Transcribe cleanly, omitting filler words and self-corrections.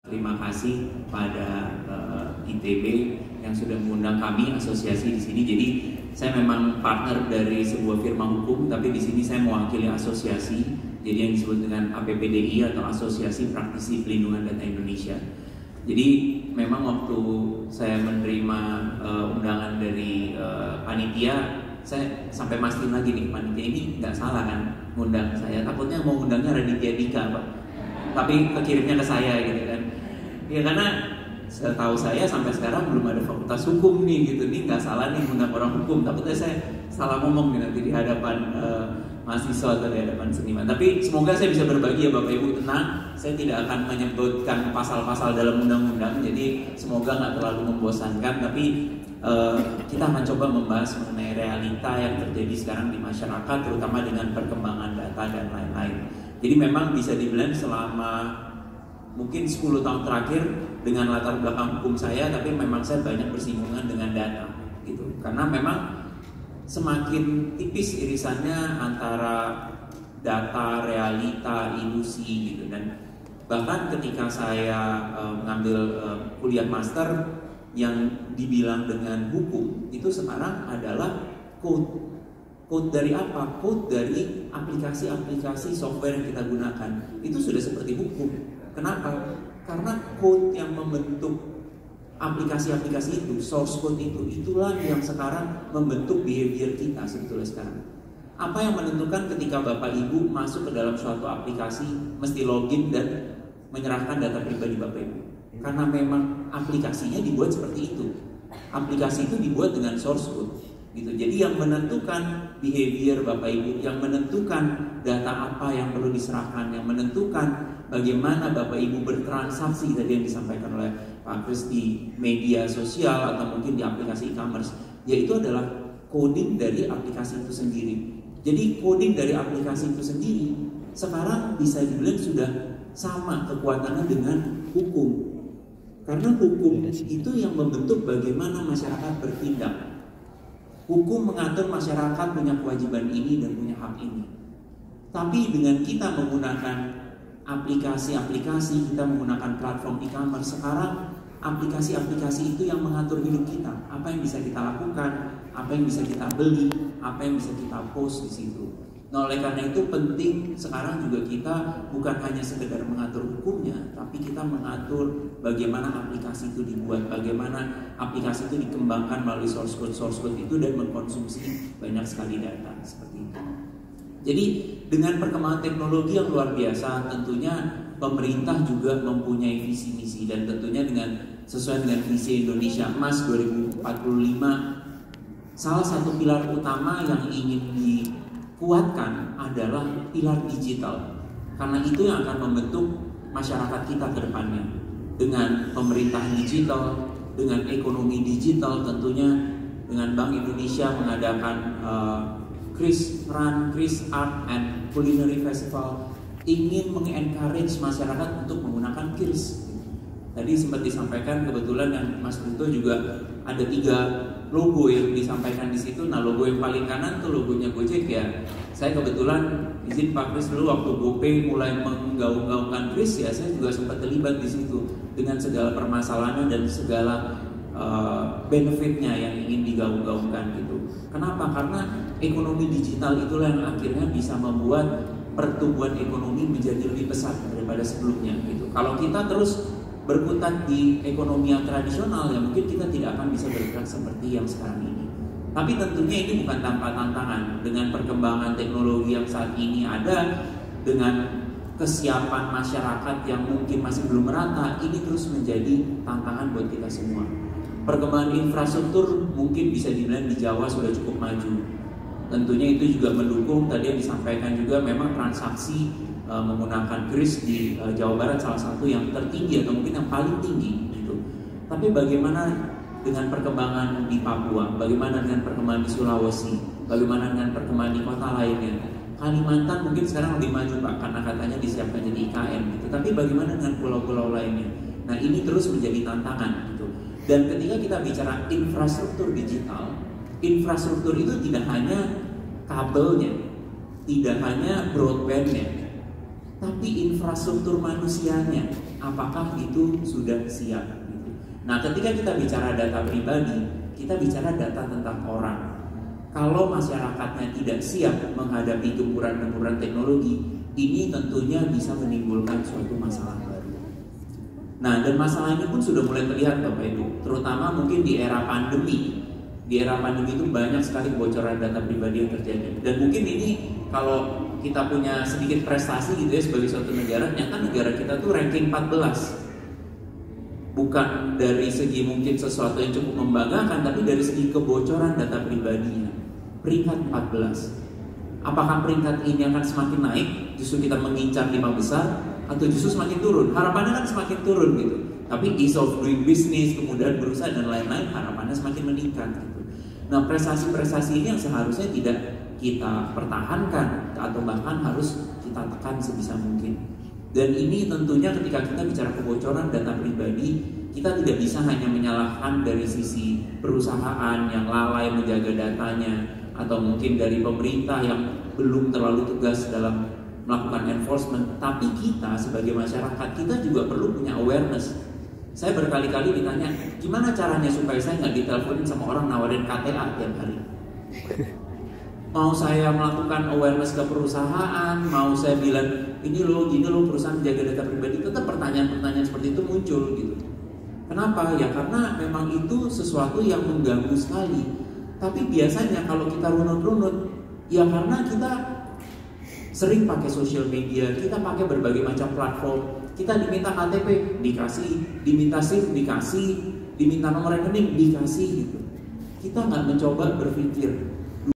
Terima kasih pada ITB yang sudah mengundang kami asosiasi di sini. Jadi saya memang partner dari sebuah firma hukum, tapi di sini saya mewakili asosiasi. Jadi yang disebut dengan APPDI atau Asosiasi Praktisi Pelindungan Data Indonesia. Jadi memang waktu saya menerima undangan dari panitia, saya sampai mastiin lagi nih, panitia ini nggak salah kan ngundang saya. Takutnya mau undangnya Raditya Dika, Pak. Tapi kekirimnya ke saya gitu kan. Ya karena setahu saya sampai sekarang belum ada fakultas hukum nih gitu. Nih nggak salah nih ngundang orang hukum. Takutnya saya salah ngomong nih nanti di hadapan mahasiswa atau di hadapan seniman. Tapi semoga saya bisa berbagi ya Bapak Ibu, tenang. Saya tidak akan menyebutkan pasal-pasal dalam undang-undang. Jadi semoga nggak terlalu membosankan. Tapi kita akan coba membahas mengenai realita yang terjadi sekarang di masyarakat, terutama dengan perkembangan data dan lain-lain. Jadi memang bisa dibilang selama mungkin 10 tahun terakhir dengan latar belakang hukum saya, tapi memang saya banyak bersinggungan dengan data gitu. Karena memang semakin tipis irisannya antara data, realita, ilusi gitu. Dan bahkan ketika saya mengambil kuliah master yang dibilang dengan hukum, itu sekarang adalah code. Code dari apa? Code dari aplikasi-aplikasi software yang kita gunakan. Itu sudah seperti hukum. Kenapa? Karena code yang membentuk aplikasi-aplikasi itu, source code itu, itulah yang sekarang membentuk behavior kita sebetulnya sekarang. Apa yang menentukan ketika Bapak Ibu masuk ke dalam suatu aplikasi mesti login dan menyerahkan data pribadi Bapak Ibu? Karena memang aplikasinya dibuat seperti itu. Aplikasi itu dibuat dengan source code. Gitu. Jadi yang menentukan behavior Bapak Ibu, yang menentukan data apa yang perlu diserahkan, yang menentukan bagaimana Bapak Ibu bertransaksi tadi yang disampaikan oleh Pak Kris di media sosial atau mungkin di aplikasi e-commerce, yaitu adalah coding dari aplikasi itu sendiri. Jadi coding dari aplikasi itu sendiri sekarang bisa dibilang sudah sama kekuatannya dengan hukum. Karena hukum itu yang membentuk bagaimana masyarakat bertindak. Hukum mengatur masyarakat punya kewajiban ini dan punya hak ini. Tapi dengan kita menggunakan aplikasi-aplikasi, kita menggunakan platform e-commerce, sekarang aplikasi-aplikasi itu yang mengatur hidup kita. Apa yang bisa kita lakukan, apa yang bisa kita beli, apa yang bisa kita post di situ. Nah, oleh karena itu penting sekarang juga kita bukan hanya sekedar mengatur hukumnya, tapi kita mengatur bagaimana aplikasi itu dibuat, bagaimana aplikasi itu dikembangkan melalui source code itu dan mengkonsumsi banyak sekali data seperti itu. Jadi dengan perkembangan teknologi yang luar biasa, tentunya pemerintah juga mempunyai visi misi dan tentunya dengan sesuai dengan visi Indonesia Emas 2045, salah satu pilar utama yang ingin dikuatkan adalah pilar digital. Karena itu yang akan membentuk masyarakat kita ke depannya. Dengan pemerintahan digital, dengan ekonomi digital tentunya, dengan Bank Indonesia mengadakan Kris Art and Culinary Festival, ingin mengencourage masyarakat untuk menggunakan QRIS. Tadi sempat disampaikan kebetulan yang Mas Rito juga ada 3 logo yang disampaikan di situ. Nah, logo yang paling kanan tuh logonya Gojek ya. Saya kebetulan izin Pak Kris dulu waktu GoPay mulai menggaung-gaungkan QRIS ya, saya juga sempat terlibat di situ dengan segala permasalahan dan segala benefitnya yang ingin digaung-gaungkan gitu. Kenapa? Karena ekonomi digital itulah yang akhirnya bisa membuat pertumbuhan ekonomi menjadi lebih pesat daripada sebelumnya gitu. Kalau kita terus berkutat di ekonomi yang tradisional, ya mungkin kita tidak akan bisa bergerak seperti yang sekarang ini. Tapi tentunya ini bukan tanpa tantangan. Dengan perkembangan teknologi yang saat ini ada, dengan kesiapan masyarakat yang mungkin masih belum merata, ini terus menjadi tantangan buat kita semua. Perkembangan infrastruktur mungkin bisa dibilang di Jawa sudah cukup maju. Tentunya itu juga mendukung tadi yang disampaikan juga, memang transaksi menggunakan QRIS di Jawa Barat salah satu yang tertinggi atau mungkin yang paling tinggi gitu. Tapi bagaimana dengan perkembangan di Papua, bagaimana dengan perkembangan di Sulawesi, bagaimana dengan perkembangan di kota lainnya? Kalimantan mungkin sekarang lebih maju Pak, karena katanya disiapkan jadi IKN gitu. Tapi bagaimana dengan pulau-pulau lainnya? Nah, ini terus menjadi tantangan gitu. Dan ketika kita bicara infrastruktur digital, infrastruktur itu tidak hanya kabelnya, tidak hanya broadbandnya, tapi infrastruktur manusianya, apakah itu sudah siap? Nah, ketika kita bicara data pribadi, kita bicara data tentang orang. Kalau masyarakatnya tidak siap menghadapi gempuran-gempuran teknologi, ini tentunya bisa menimbulkan suatu masalah baru. Nah, dan masalah ini pun sudah mulai terlihat Bapak Ibu, terutama mungkin di era pandemi. Di era pandemi itu banyak sekali kebocoran data pribadi yang terjadi. Dan mungkin ini kalau kita punya sedikit prestasi gitu ya sebagai suatu negara, ternyata negara kita tuh ranking 14. Bukan dari segi mungkin sesuatu yang cukup membanggakan, tapi dari segi kebocoran data pribadinya. Peringkat 14. Apakah peringkat ini akan semakin naik, justru kita mengincar 5 besar, atau justru semakin turun? Harapannya kan semakin turun gitu. Tapi ease of doing business, kemudahan berusaha dan lain-lain, harapannya semakin meningkat gitu. Nah, prestasi-prestasi ini yang seharusnya tidak kita pertahankan atau bahkan harus kita tekan sebisa mungkin. Dan ini tentunya ketika kita bicara kebocoran data pribadi, kita tidak bisa hanya menyalahkan dari sisi perusahaan yang lalai menjaga datanya, atau mungkin dari pemerintah yang belum terlalu tegas dalam melakukan enforcement. Tapi kita sebagai masyarakat, kita juga perlu punya awareness. Saya berkali-kali ditanya, gimana caranya supaya saya nggak diteleponin sama orang nawarin KTA tiap hari? Mau saya melakukan awareness ke perusahaan, mau saya bilang ini loh, gini loh perusahaan menjaga data pribadi, tetap pertanyaan-pertanyaan seperti itu muncul gitu. Kenapa? Ya karena memang itu sesuatu yang mengganggu sekali. Tapi biasanya kalau kita runut-runut, ya karena kita sering pakai social media, kita pakai berbagai macam platform, kita diminta KTP dikasih, diminta SIM dikasih, diminta nomor rekening dikasih gitu. Kita nggak mencoba berpikir,